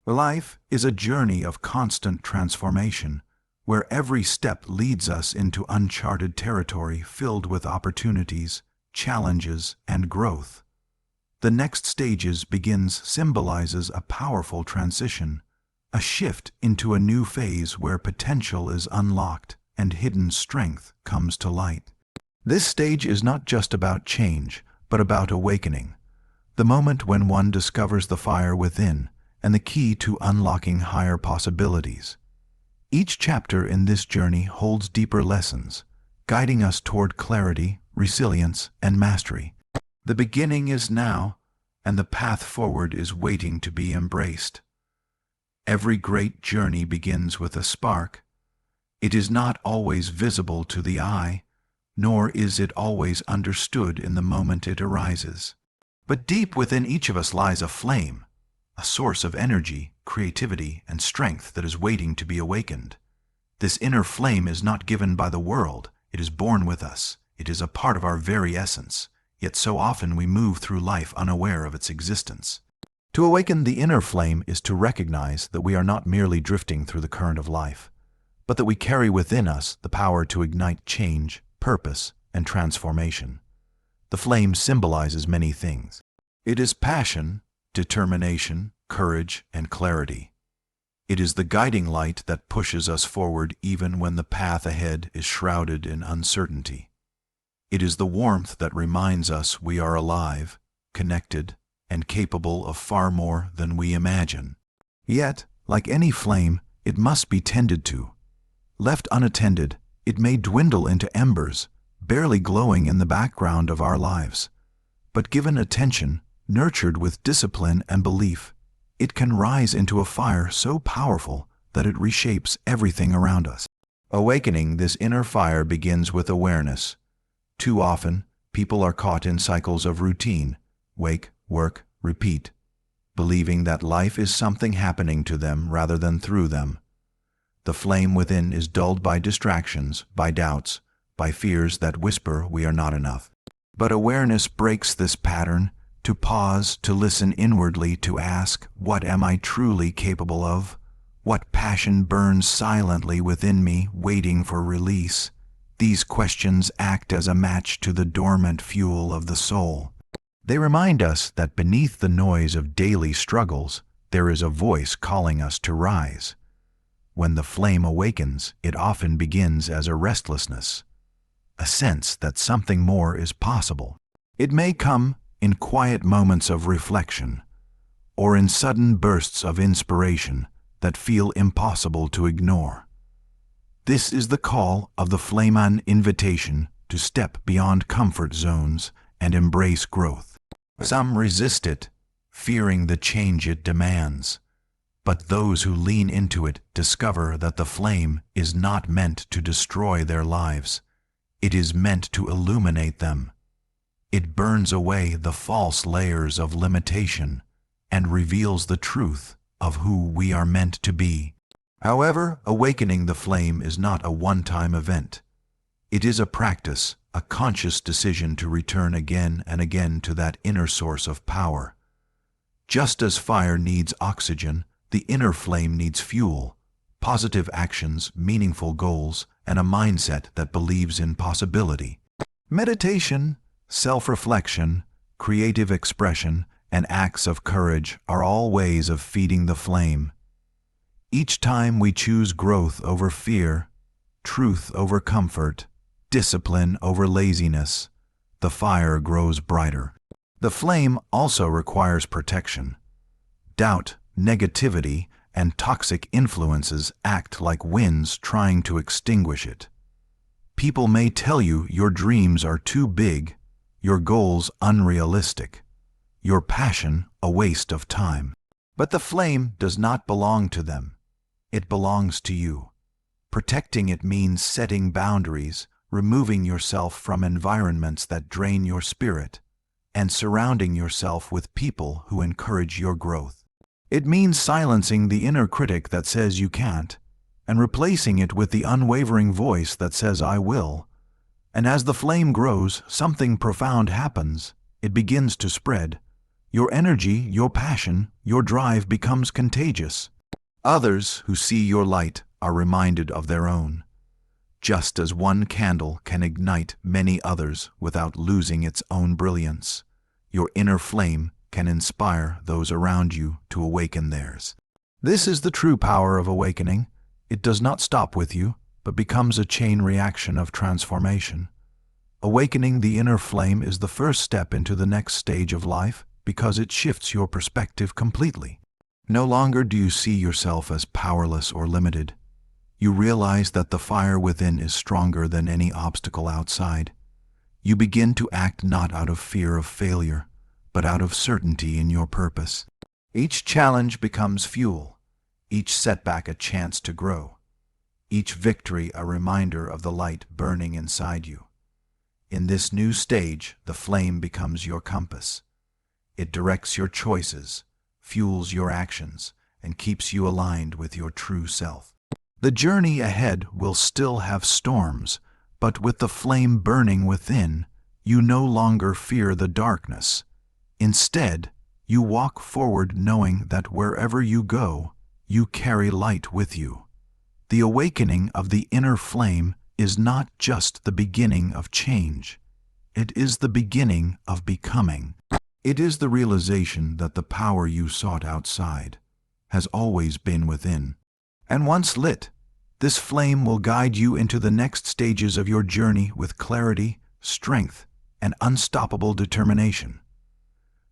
Life is a journey of constant transformation, where every step leads us into uncharted territory filled with opportunities, challenges, and growth. The next stages begins symbolizes a powerful transition, a shift into a new phase where potential is unlocked and hidden strength comes to light. This stage is not just about change, but about awakening, the moment when one discovers the fire within and the key to unlocking higher possibilities. Each chapter in this journey holds deeper lessons, guiding us toward clarity, resilience, and mastery. The beginning is now, and the path forward is waiting to be embraced. Every great journey begins with a spark. It is not always visible to the eye, nor is it always understood in the moment it arises. But deep within each of us lies a flame, a source of energy, creativity, and strength that is waiting to be awakened. This inner flame is not given by the world, it is born with us. It is a part of our very essence, yet so often we move through life unaware of its existence. To awaken the inner flame is to recognize that we are not merely drifting through the current of life, but that we carry within us the power to ignite change, purpose, and transformation. The flame symbolizes many things. It is passion, determination, courage, and clarity. It is the guiding light that pushes us forward even when the path ahead is shrouded in uncertainty. It is the warmth that reminds us we are alive, connected, and capable of far more than we imagine. Yet, like any flame, it must be tended to. Left unattended, it may dwindle into embers, barely glowing in the background of our lives. But given attention, nurtured with discipline and belief, it can rise into a fire so powerful that it reshapes everything around us. Awakening this inner fire begins with awareness. Too often, people are caught in cycles of routine, wake, work, repeat, believing that life is something happening to them rather than through them. The flame within is dulled by distractions, by doubts, by fears that whisper we are not enough. But awareness breaks this pattern. To pause, to listen inwardly, to ask, what am I truly capable of? What passion burns silently within me, waiting for release? These questions act as a match to the dormant fuel of the soul. They remind us that beneath the noise of daily struggles, there is a voice calling us to rise. When the flame awakens, it often begins as a restlessness, a sense that something more is possible. It may come in quiet moments of reflection, or in sudden bursts of inspiration that feel impossible to ignore. This is the call of the flame, an invitation to step beyond comfort zones and embrace growth. Some resist it, fearing the change it demands, but those who lean into it discover that the flame is not meant to destroy their lives. It is meant to illuminate them. It burns away the false layers of limitation and reveals the truth of who we are meant to be. However, awakening the flame is not a one-time event. It is a practice, a conscious decision to return again and again to that inner source of power. Just as fire needs oxygen, the inner flame needs fuel, positive actions, meaningful goals, and a mindset that believes in possibility. Meditation, self-reflection, creative expression, and acts of courage are all ways of feeding the flame. Each time we choose growth over fear, truth over comfort, discipline over laziness, the fire grows brighter. The flame also requires protection. Doubt, negativity, and toxic influences act like winds trying to extinguish it. People may tell you your dreams are too big, your goals unrealistic, your passion a waste of time. But the flame does not belong to them. It belongs to you. Protecting it means setting boundaries, removing yourself from environments that drain your spirit, and surrounding yourself with people who encourage your growth. It means silencing the inner critic that says you can't, and replacing it with the unwavering voice that says I will. And as the flame grows, something profound happens. It begins to spread. Your energy, your passion, your drive becomes contagious. Others who see your light are reminded of their own. Just as one candle can ignite many others without losing its own brilliance, your inner flame can inspire those around you to awaken theirs. This is the true power of awakening. It does not stop with you, but becomes a chain reaction of transformation. Awakening the inner flame is the first step into the next stage of life because it shifts your perspective completely. No longer do you see yourself as powerless or limited. You realize that the fire within is stronger than any obstacle outside. You begin to act not out of fear of failure, but out of certainty in your purpose. Each challenge becomes fuel, each setback a chance to grow, each victory a reminder of the light burning inside you. In this new stage, the flame becomes your compass. It directs your choices, fuels your actions, and keeps you aligned with your true self. The journey ahead will still have storms, but with the flame burning within, you no longer fear the darkness. Instead, you walk forward knowing that wherever you go, you carry light with you. The awakening of the inner flame is not just the beginning of change. It is the beginning of becoming. It is the realization that the power you sought outside has always been within. And once lit, this flame will guide you into the next stages of your journey with clarity, strength, and unstoppable determination.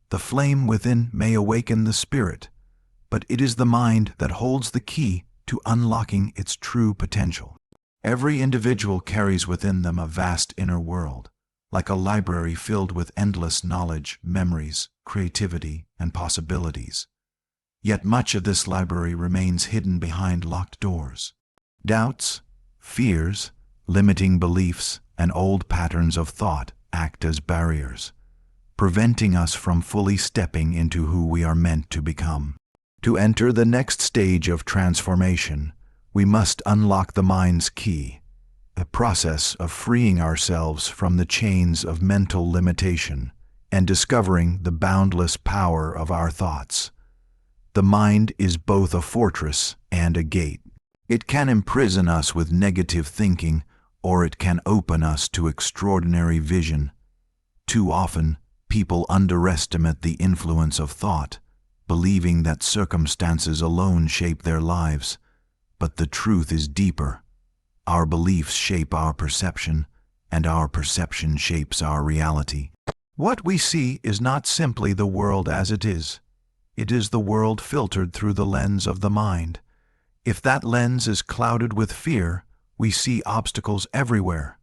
The flame within may awaken the spirit, but it is the mind that holds the key to unlocking its true potential. Every individual carries within them a vast inner world, like a library filled with endless knowledge, memories, creativity, and possibilities. Yet much of this library remains hidden behind locked doors. Doubts, fears, limiting beliefs, and old patterns of thought act as barriers, preventing us from fully stepping into who we are meant to become. To enter the next stage of transformation, we must unlock the mind's key, a process of freeing ourselves from the chains of mental limitation and discovering the boundless power of our thoughts. The mind is both a fortress and a gate. It can imprison us with negative thinking, or it can open us to extraordinary vision. Too often, people underestimate the influence of thought, believing that circumstances alone shape their lives. But the truth is deeper. Our beliefs shape our perception, and our perception shapes our reality. What we see is not simply the world as it is. It is the world filtered through the lens of the mind. If that lens is clouded with fear, we see obstacles everywhere.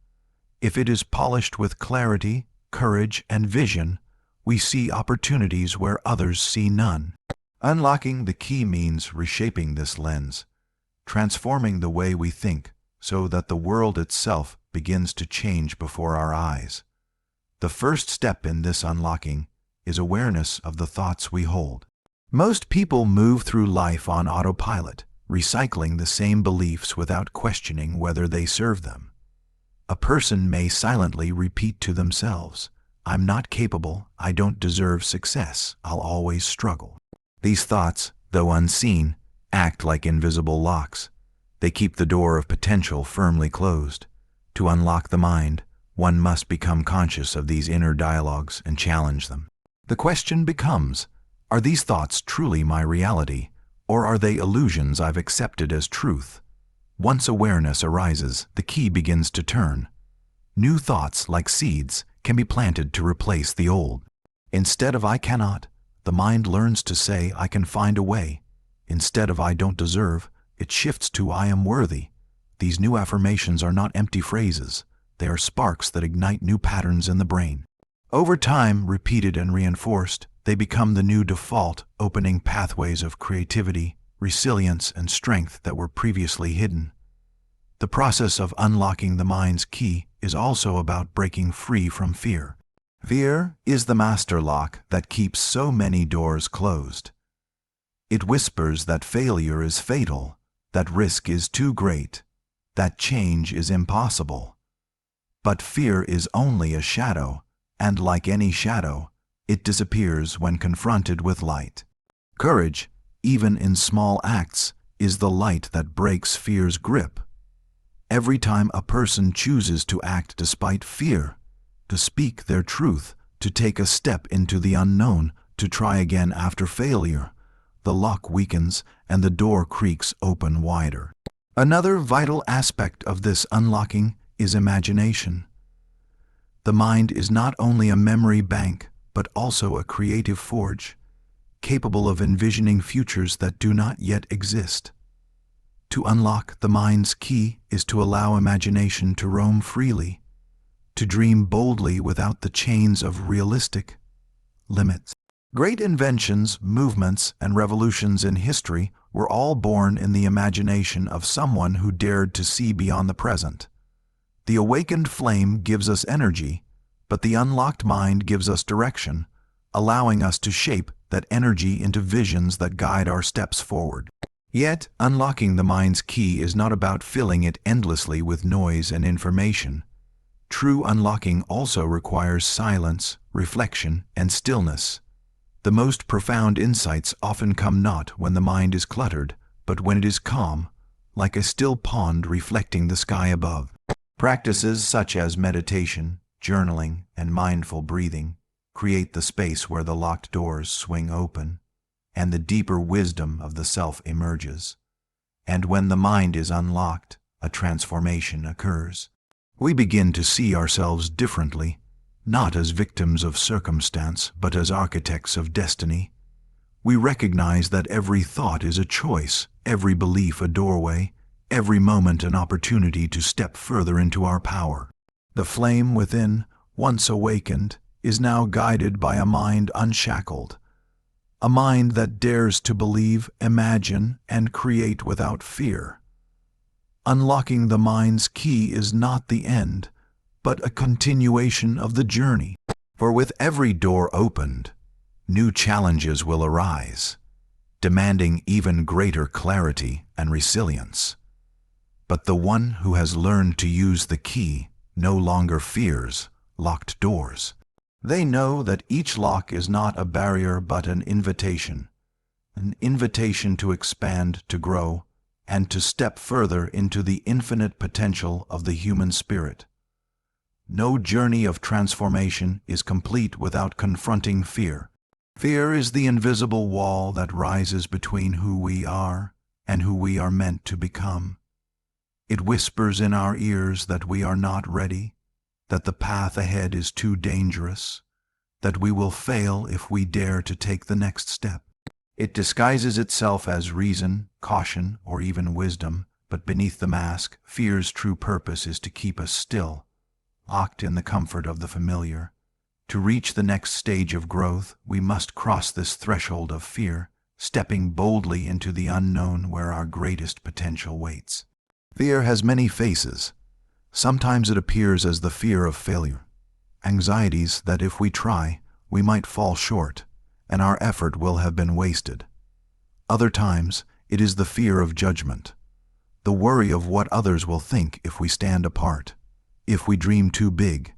If it is polished with clarity, courage, and vision, we see opportunities where others see none. Unlocking the key means reshaping this lens, transforming the way we think so that the world itself begins to change before our eyes. The first step in this unlocking is awareness of the thoughts we hold. Most people move through life on autopilot, recycling the same beliefs without questioning whether they serve them. A person may silently repeat to themselves, "I'm not capable, I don't deserve success, I'll always struggle." These thoughts, though unseen, act like invisible locks. They keep the door of potential firmly closed. To unlock the mind, one must become conscious of these inner dialogues and challenge them. The question becomes, are these thoughts truly my reality, or are they illusions I've accepted as truth? Once awareness arises, the key begins to turn. New thoughts, like seeds, can be planted to replace the old. Instead of "I cannot," the mind learns to say "I can find a way." Instead of "I don't deserve," it shifts to "I am worthy." These new affirmations are not empty phrases. They are sparks that ignite new patterns in the brain. Over time, repeated and reinforced, they become the new default, opening pathways of creativity, resilience, and strength that were previously hidden. The process of unlocking the mind's key is also about breaking free from fear. Fear is the master lock that keeps so many doors closed. It whispers that failure is fatal, that risk is too great, that change is impossible. But fear is only a shadow, and like any shadow, It disappears when confronted with light. Courage, even in small acts, is the light that breaks fear's grip. Every time a person chooses to act despite fear, to speak their truth, to take a step into the unknown, to try again after failure, the lock weakens and the door creaks open wider. Another vital aspect of this unlocking is imagination. The mind is not only a memory bank, but also a creative forge, capable of envisioning futures that do not yet exist. To unlock the mind's key is to allow imagination to roam freely, to dream boldly without the chains of realistic limits. Great inventions, movements, and revolutions in history were all born in the imagination of someone who dared to see beyond the present. The awakened flame gives us energy, but the unlocked mind gives us direction, allowing us to shape that energy into visions that guide our steps forward. Yet, unlocking the mind's key is not about filling it endlessly with noise and information. True unlocking also requires silence, reflection, and stillness. The most profound insights often come not when the mind is cluttered, but when it is calm, like a still pond reflecting the sky above. Practices such as meditation, journaling, and mindful breathing create the space where the locked doors swing open, and the deeper wisdom of the self emerges. And when the mind is unlocked, a transformation occurs. We begin to see ourselves differently, not as victims of circumstance, but as architects of destiny. We recognize that every thought is a choice, every belief a doorway, every moment an opportunity to step further into our power. The flame within, once awakened, is now guided by a mind unshackled, a mind that dares to believe, imagine, and create without fear. Unlocking the mind's key is not the end, but a continuation of the journey. For with every door opened, new challenges will arise, demanding even greater clarity and resilience. But the one who has learned to use the key no longer fears locked doors. They know that each lock is not a barrier but an invitation to expand, to grow, and to step further into the infinite potential of the human spirit. No journey of transformation is complete without confronting fear. Fear is the invisible wall that rises between who we are and who we are meant to become. It whispers in our ears that we are not ready, that the path ahead is too dangerous, that we will fail if we dare to take the next step. It disguises itself as reason, caution, or even wisdom, but beneath the mask, fear's true purpose is to keep us still, locked in the comfort of the familiar. To reach the next stage of growth, we must cross this threshold of fear, stepping boldly into the unknown where our greatest potential waits. Fear has many faces. Sometimes it appears as the fear of failure, anxieties that if we try, we might fall short, and our effort will have been wasted. Other times, it is the fear of judgment, the worry of what others will think if we stand apart, if we dream too big,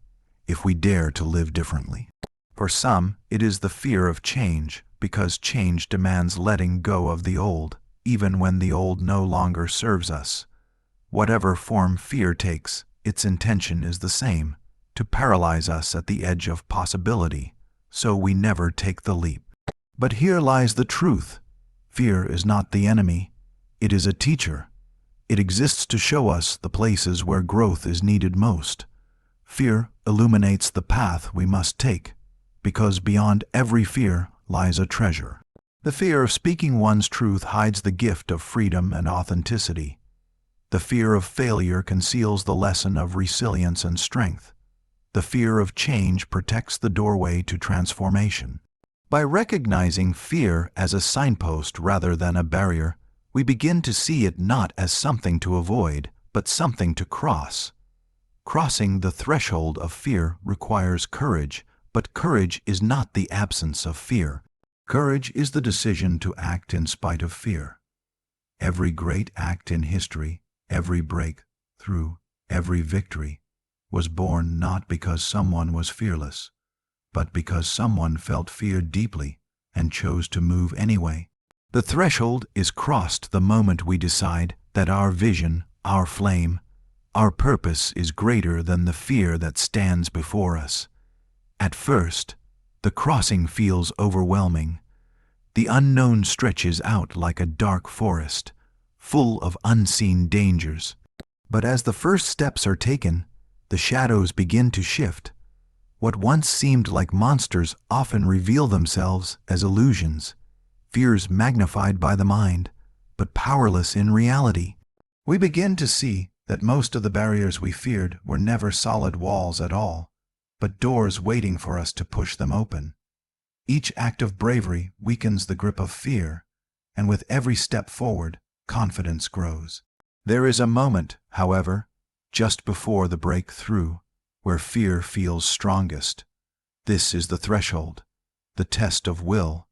if we dare to live differently. For some, it is the fear of change, because change demands letting go of the old, even when the old no longer serves us. Whatever form fear takes, its intention is the same, to paralyze us at the edge of possibility, so we never take the leap. But here lies the truth. Fear is not the enemy. It is a teacher. It exists to show us the places where growth is needed most. Fear illuminates the path we must take, because beyond every fear lies a treasure. The fear of speaking one's truth hides the gift of freedom and authenticity. The fear of failure conceals the lesson of resilience and strength. The fear of change protects the doorway to transformation. By recognizing fear as a signpost rather than a barrier, we begin to see it not as something to avoid, but something to cross. Crossing the threshold of fear requires courage, but courage is not the absence of fear. Courage is the decision to act in spite of fear. Every great act in history, every breakthrough, every victory, was born not because someone was fearless, but because someone felt fear deeply and chose to move anyway. The threshold is crossed the moment we decide that our vision, our flame, our purpose is greater than the fear that stands before us. At first, the crossing feels overwhelming. The unknown stretches out like a dark forest, full of unseen dangers. But as the first steps are taken, the shadows begin to shift. What once seemed like monsters often reveal themselves as illusions, fears magnified by the mind, but powerless in reality. We begin to see that most of the barriers we feared were never solid walls at all, but doors waiting for us to push them open. Each act of bravery weakens the grip of fear, and with every step forward, confidence grows. There is a moment, however, just before the breakthrough, where fear feels strongest. This is the threshold, the test of will.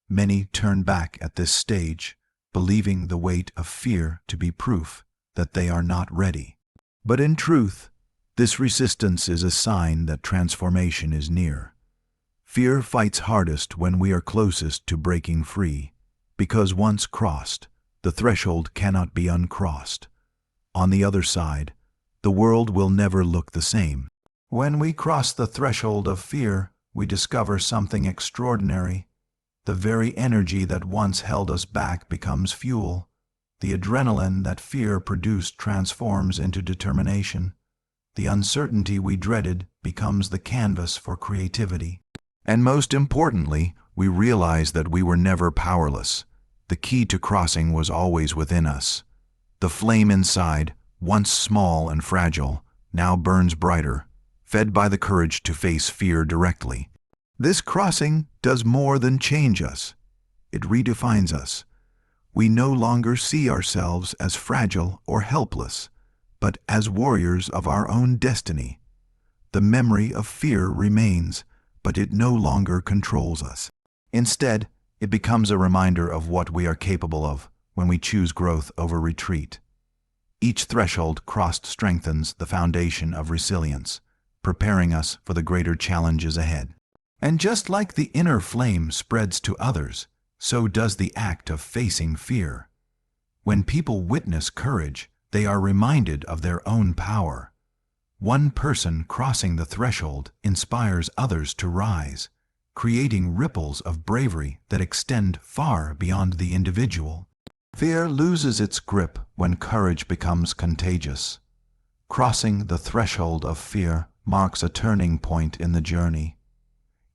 Many turn back at this stage, believing the weight of fear to be proof that they are not ready. But in truth, this resistance is a sign that transformation is near. Fear fights hardest when we are closest to breaking free, because once crossed, the threshold cannot be uncrossed. On the other side, the world will never look the same. When we cross the threshold of fear, we discover something extraordinary. The very energy that once held us back becomes fuel. The adrenaline that fear produced transforms into determination. The uncertainty we dreaded becomes the canvas for creativity. And most importantly, we realize that we were never powerless. The key to crossing was always within us. The flame inside, once small and fragile, now burns brighter, fed by the courage to face fear directly. This crossing does more than change us. It redefines us. We no longer see ourselves as fragile or helpless, but as warriors of our own destiny. The memory of fear remains, but it no longer controls us. Instead, it becomes a reminder of what we are capable of when we choose growth over retreat. Each threshold crossed strengthens the foundation of resilience, preparing us for the greater challenges ahead. And just like the inner flame spreads to others, so does the act of facing fear. When people witness courage, they are reminded of their own power. One person crossing the threshold inspires others to rise, creating ripples of bravery that extend far beyond the individual. Fear loses its grip when courage becomes contagious. Crossing the threshold of fear marks a turning point in the journey.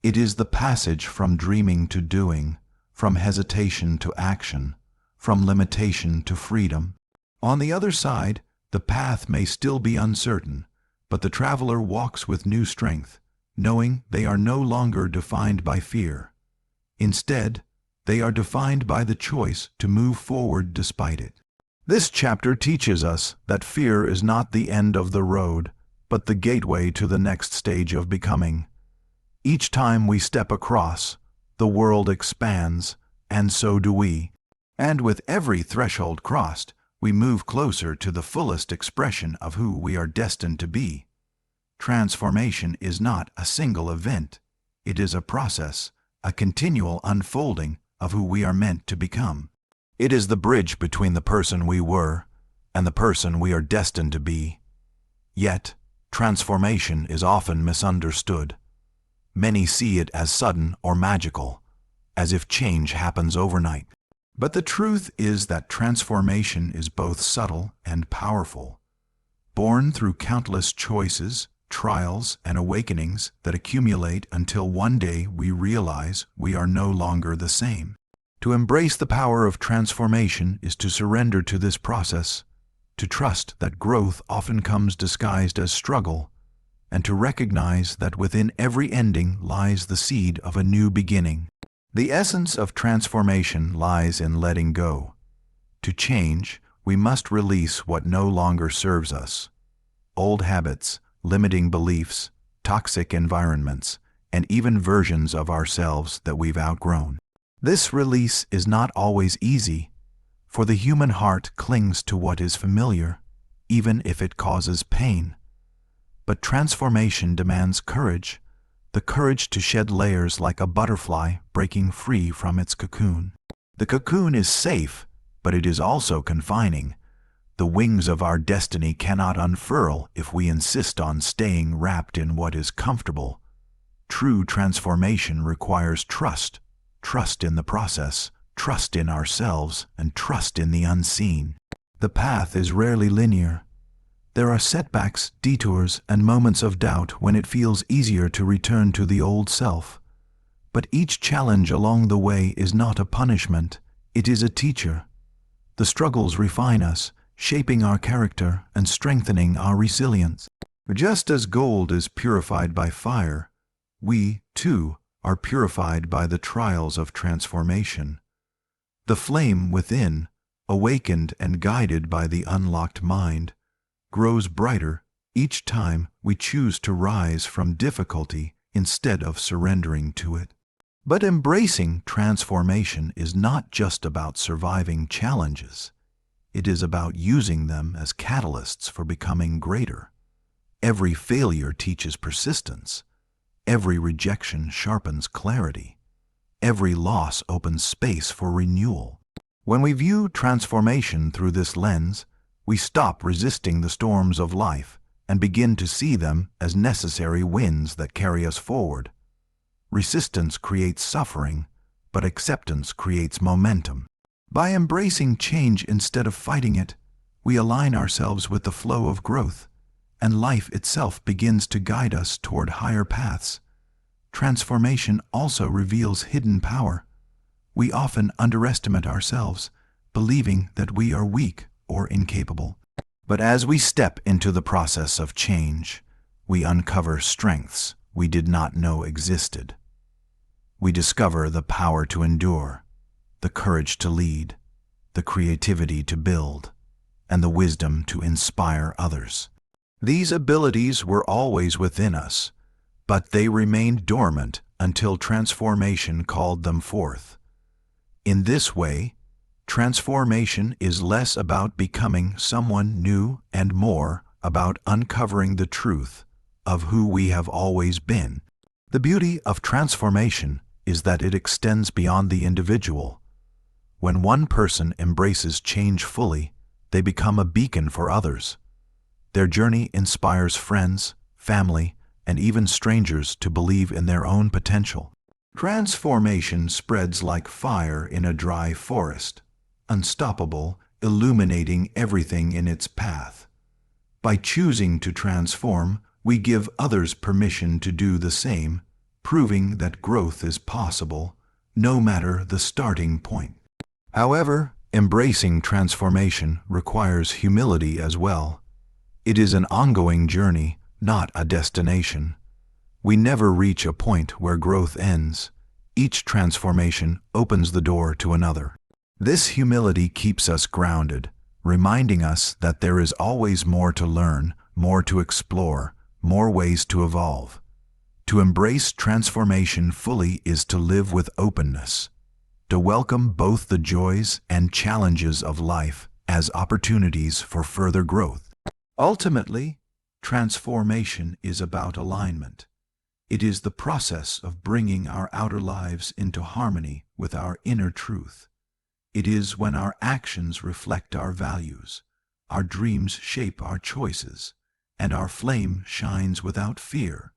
It is the passage from dreaming to doing, from hesitation to action, from limitation to freedom. On the other side, the path may still be uncertain, but the traveler walks with new strength, knowing they are no longer defined by fear. Instead, they are defined by the choice to move forward despite it. This chapter teaches us that fear is not the end of the road, but the gateway to the next stage of becoming. Each time we step across, the world expands, and so do we. And with every threshold crossed, we move closer to the fullest expression of who we are destined to be. Transformation is not a single event. It is a process, a continual unfolding of who we are meant to become. It is the bridge between the person we were and the person we are destined to be. Yet, transformation is often misunderstood. Many see it as sudden or magical, as if change happens overnight. But the truth is that transformation is both subtle and powerful, born through countless choices, trials, and awakenings that accumulate until one day we realize we are no longer the same. To embrace the power of transformation is to surrender to this process, to trust that growth often comes disguised as struggle, and to recognize that within every ending lies the seed of a new beginning. The essence of transformation lies in letting go. To change, we must release what no longer serves us. Old habits, limiting beliefs, toxic environments, and even versions of ourselves that we've outgrown. This release is not always easy, for the human heart clings to what is familiar, even if it causes pain. But transformation demands courage, the courage to shed layers like a butterfly breaking free from its cocoon. The cocoon is safe, but it is also confining. The wings of our destiny cannot unfurl if we insist on staying wrapped in what is comfortable. True transformation requires trust, trust in the process, trust in ourselves, and trust in the unseen. The path is rarely linear. There are setbacks, detours, and moments of doubt when it feels easier to return to the old self. But each challenge along the way is not a punishment, it is a teacher. The struggles refine us, shaping our character and strengthening our resilience. Just as gold is purified by fire, we, too, are purified by the trials of transformation. The flame within, awakened and guided by the unlocked mind, grows brighter each time we choose to rise from difficulty instead of surrendering to it. But embracing transformation is not just about surviving challenges. It is about using them as catalysts for becoming greater. Every failure teaches persistence. Every rejection sharpens clarity. Every loss opens space for renewal. When we view transformation through this lens, we stop resisting the storms of life and begin to see them as necessary winds that carry us forward. Resistance creates suffering, but acceptance creates momentum. By embracing change instead of fighting it, we align ourselves with the flow of growth, and life itself begins to guide us toward higher paths. Transformation also reveals hidden power. We often underestimate ourselves, believing that we are weak or incapable. But as we step into the process of change, we uncover strengths we did not know existed. We discover the power to endure, the courage to lead, the creativity to build, and the wisdom to inspire others. These abilities were always within us, but they remained dormant until transformation called them forth. In this way, transformation is less about becoming someone new and more about uncovering the truth of who we have always been. The beauty of transformation is that it extends beyond the individual. When one person embraces change fully, they become a beacon for others. Their journey inspires friends, family, and even strangers to believe in their own potential. Transformation spreads like fire in a dry forest, unstoppable, illuminating everything in its path. By choosing to transform, we give others permission to do the same, proving that growth is possible, no matter the starting point. However, embracing transformation requires humility as well. It is an ongoing journey, not a destination. We never reach a point where growth ends. Each transformation opens the door to another. This humility keeps us grounded, reminding us that there is always more to learn, more to explore, more ways to evolve. To embrace transformation fully is to live with openness, to welcome both the joys and challenges of life as opportunities for further growth. Ultimately, transformation is about alignment. It is the process of bringing our outer lives into harmony with our inner truth. It is when our actions reflect our values, our dreams shape our choices, and our flame shines without fear.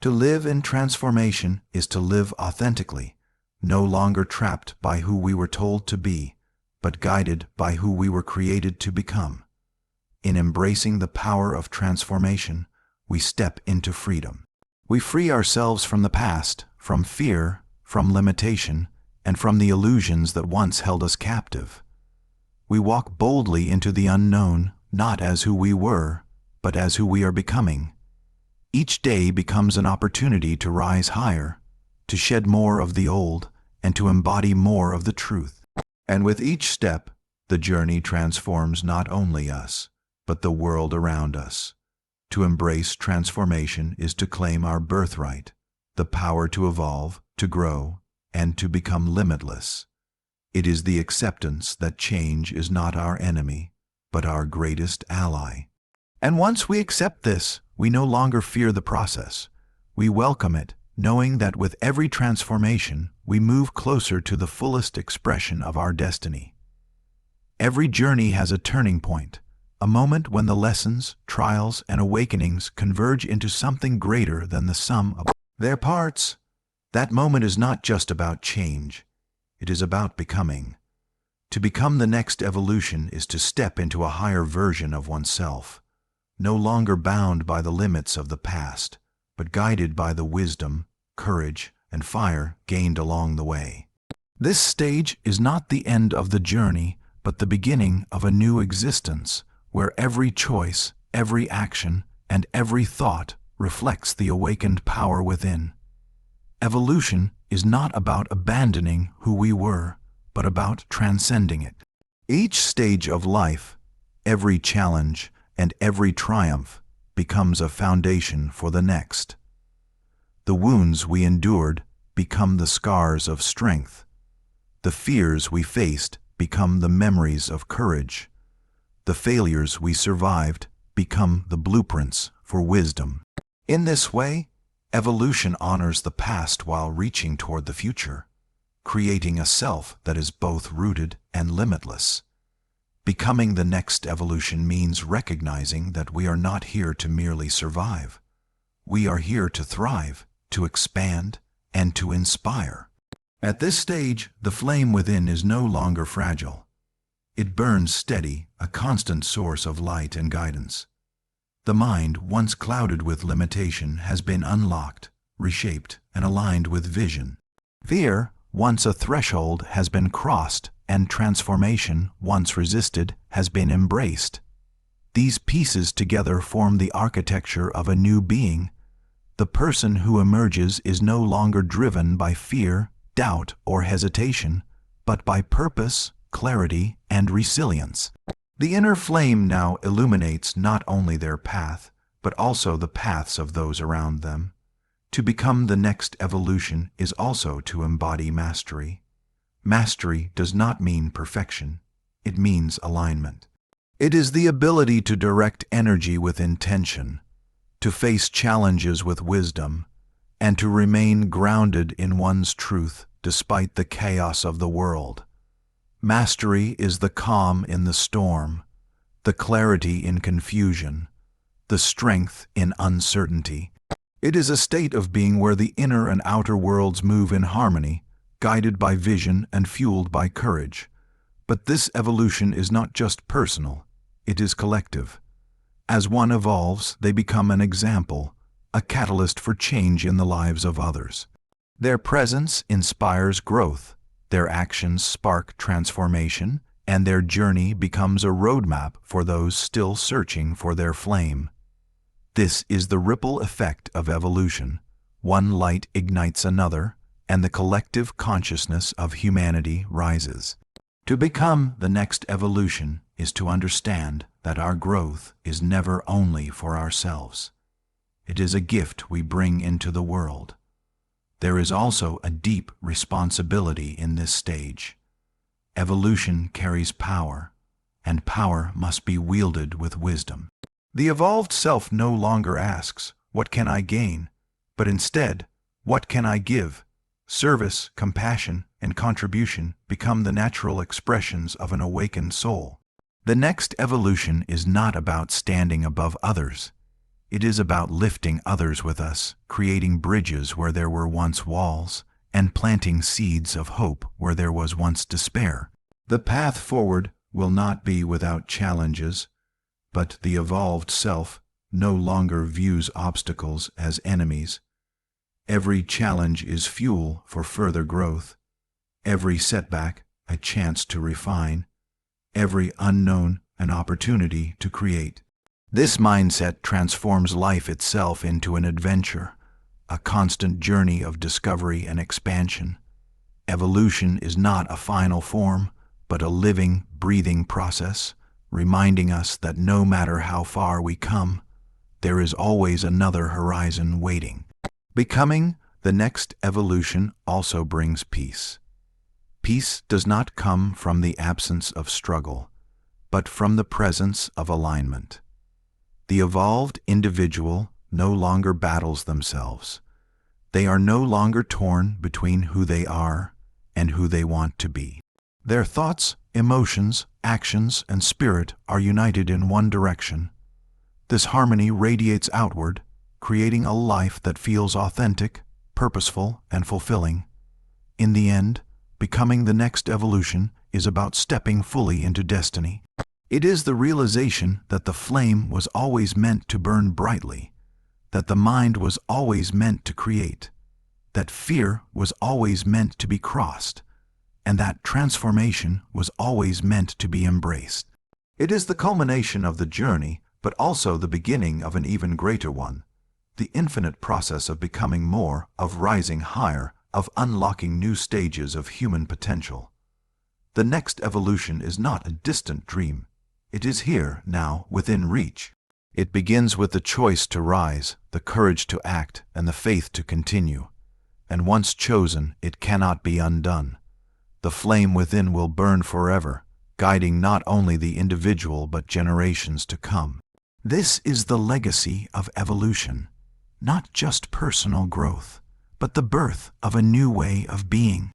To live in transformation is to live authentically, no longer trapped by who we were told to be, but guided by who we were created to become. In embracing the power of transformation, we step into freedom. We free ourselves from the past, from fear, from limitation, and from the illusions that once held us captive. We walk boldly into the unknown, not as who we were, but as who we are becoming. Each day becomes an opportunity to rise higher, to shed more of the old, and to embody more of the truth. And with each step, the journey transforms not only us, but the world around us. To embrace transformation is to claim our birthright, the power to evolve, to grow, and to become limitless. It is the acceptance that change is not our enemy, but our greatest ally. And once we accept this, we no longer fear the process. We welcome it, knowing that with every transformation, we move closer to the fullest expression of our destiny. Every journey has a turning point, a moment when the lessons, trials, and awakenings converge into something greater than the sum of their parts. That moment is not just about change, it is about becoming. To become the next evolution is to step into a higher version of oneself, no longer bound by the limits of the past, but guided by the wisdom, courage, and fire gained along the way. This stage is not the end of the journey, but the beginning of a new existence, where every choice, every action, and every thought reflects the awakened power within. Evolution is not about abandoning who we were, but about transcending it. Each stage of life, every challenge, and every triumph becomes a foundation for the next. The wounds we endured become the scars of strength. The fears we faced become the memories of courage. The failures we survived become the blueprints for wisdom. In this way, evolution honors the past while reaching toward the future, creating a self that is both rooted and limitless. Becoming the next evolution means recognizing that we are not here to merely survive. We are here to thrive, to expand, and to inspire. At this stage, the flame within is no longer fragile. It burns steady, a constant source of light and guidance. The mind, once clouded with limitation, has been unlocked, reshaped, and aligned with vision. Fear, once a threshold, has been crossed, and transformation, once resisted, has been embraced. These pieces together form the architecture of a new being. The person who emerges is no longer driven by fear, doubt, or hesitation, but by purpose, clarity, and resilience. The inner flame now illuminates not only their path, but also the paths of those around them. To become the next evolution is also to embody mastery. Mastery does not mean perfection, it means alignment. It is the ability to direct energy with intention, to face challenges with wisdom, and to remain grounded in one's truth despite the chaos of the world. Mastery is the calm in the storm, the clarity in confusion, the strength in uncertainty. It is a state of being where the inner and outer worlds move in harmony, guided by vision and fueled by courage. But this evolution is not just personal, it is collective. As one evolves, they become an example, a catalyst for change in the lives of others. Their presence inspires growth, their actions spark transformation, and their journey becomes a roadmap for those still searching for their flame. This is the ripple effect of evolution. One light ignites another, and the collective consciousness of humanity rises. To become the next evolution is to understand that our growth is never only for ourselves. It is a gift we bring into the world. There is also a deep responsibility in this stage. Evolution carries power, and power must be wielded with wisdom. The evolved self no longer asks, "What can I gain?" but instead, "What can I give?" Service, compassion, and contribution become the natural expressions of an awakened soul. The next evolution is not about standing above others. It is about lifting others with us, creating bridges where there were once walls, and planting seeds of hope where there was once despair. The path forward will not be without challenges, but the evolved self no longer views obstacles as enemies. Every challenge is fuel for further growth, every setback a chance to refine, every unknown an opportunity to create. This mindset transforms life itself into an adventure, a constant journey of discovery and expansion. Evolution is not a final form, but a living, breathing process, reminding us that no matter how far we come, there is always another horizon waiting. Becoming the next evolution also brings peace. Peace does not come from the absence of struggle, but from the presence of alignment. The evolved individual no longer battles themselves. They are no longer torn between who they are and who they want to be. Their thoughts, emotions, actions, and spirit are united in one direction. This harmony radiates outward, creating a life that feels authentic, purposeful, and fulfilling. In the end, becoming the next evolution is about stepping fully into destiny. It is the realization that the flame was always meant to burn brightly, that the mind was always meant to create, that fear was always meant to be crossed, and that transformation was always meant to be embraced. It is the culmination of the journey, but also the beginning of an even greater one, the infinite process of becoming more, of rising higher, of unlocking new stages of human potential. The next evolution is not a distant dream. It is here, now, within reach. It begins with the choice to rise, the courage to act, and the faith to continue. And once chosen, it cannot be undone. The flame within will burn forever, guiding not only the individual but generations to come. This is the legacy of evolution, not just personal growth, but the birth of a new way of being.